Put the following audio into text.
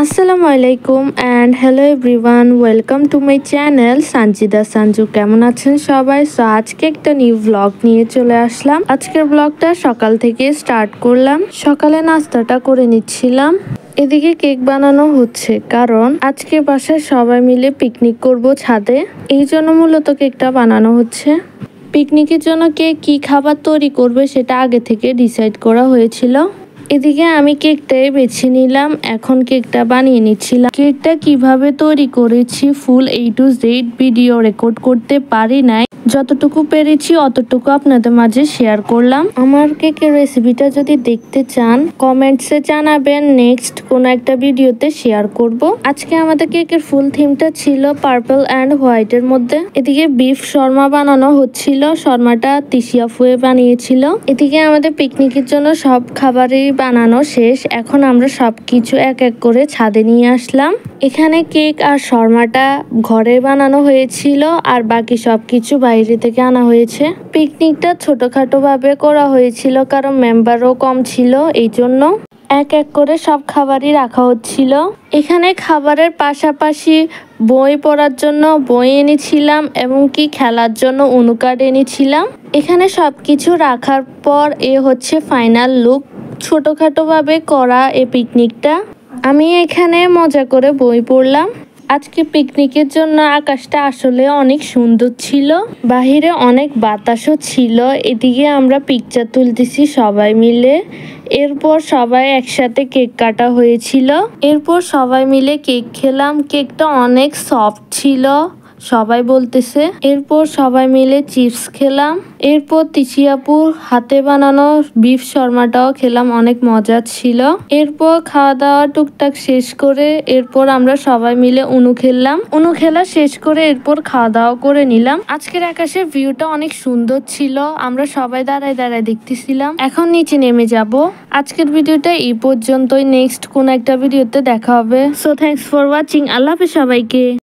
আসসালামু আলাইকুম and hello everyone, welcome to my channel Sanjida Sanju. কেমন আছেন সবাই? সো আজকে একটা নিউ ব্লগ নিয়ে চলে আসলাম। আজকের ব্লগটা সকাল থেকে স্টার্ট করলাম। সকালে নাস্তাটা করে নিচ্ছিলাম। এদিকে কেক বানানো হচ্ছে, কারণ আজকে বাসায় সবাই মিলে পিকনিক করব ছাদে। এই জন্য মূলত কেকটা বানানো হচ্ছে। পিকনিকের জন্য কে কি খাবার তৈরি করবে সেটা আগে থেকে ডিসাইড করা হয়েছিল। এদিকে আমি কেকটাই বেছে নিলাম, এখন কেকটা বানিয়ে নিচ্ছিলাম। কেকটা কিভাবে তৈরি করেছি ফুল A to Z video record করতে পারি নাই, যতটুকু পেরেছি অতটুকু আপনাদের মাঝে শেয়ার করলাম। আমার কেকের রেসিপিটা যদি দেখতে চান কমেন্টসে জানাবেন, নেক্সট কোনো একটা ভিডিওতে শেয়ার করব। আজকে আমাদের কেকের ফুল থিমটা ছিল পার্পল অ্যান্ড হোয়াইটের মধ্যে। এদিকে বিফ শর্মা বানানো হচ্ছিল, শর্মাটা তিশিয়া ফুয়ে বানিয়েছিল। এদিকে আমাদের পিকনিকের জন্য সব খাবারই বানানো শেষ। এখন আমরা সবকিছু এক এক করে ছাদে নিয়ে আসলাম। এখানে কেক আর শর্মাটা ঘরে বানানো হয়েছিল, আর বাকি সবকিছু বাইরে থেকে আনা হয়েছে। পিকনিকটা ছোটখাটো ভাবে করা হয়েছিল, কারণ মেম্বারও কম ছিল, এই জন্য এক এক করে সব খাবারই রাখা হচ্ছিল। এখানে খাবারের পাশাপাশি বই পড়ার জন্য বই এনেছিলাম, এবং কি খেলার জন্য উনু কার্ড এনেছিলাম। এখানে সবকিছু রাখার পর এ হচ্ছে ফাইনাল লুক। ছোটখাটো ভাবে করা এই পিকনিকটা। আমি এখানে মজা করে বই পড়লাম। আজকে পিকনিকের জন্য আকাশটা আসলে অনেক সুন্দর ছিল, বাহিরে অনেক বাতাসও ছিল। এদিকে আমরা পিকচার তুলতেছি সবাই মিলে। এরপর সবাই একসাথে কেক কাটা হয়েছিল। এরপর সবাই মিলে কেক খেলাম। কেকটা অনেক সফট ছিল সবাই বলতেছে। এরপর সবাই মিলে চিপস খেলাম। এরপর তিশিয়াপুর হাতে বানানো বিফ শর্মাটাও খেলাম, অনেক মজা ছিল। এরপর খাওয়া দাওয়া টুকটাক শেষ করে এরপর আমরা সবাই মিলে উনু খেললাম। উনু খেলা শেষ করে এরপর খাওয়া দাওয়া করে নিলাম। আজকের আকাশের ভিউটা অনেক সুন্দর ছিল, আমরা সবাই দাঁড়ায় দাঁড়ায় দেখতেছিলাম। এখন নিচে নেমে যাব। আজকের ভিডিওটা এই পর্যন্তই, নেক্সট কোন একটা ভিডিওতে দেখা হবে। So thanks for watching. আল্লাহ হাফেজ সবাইকে।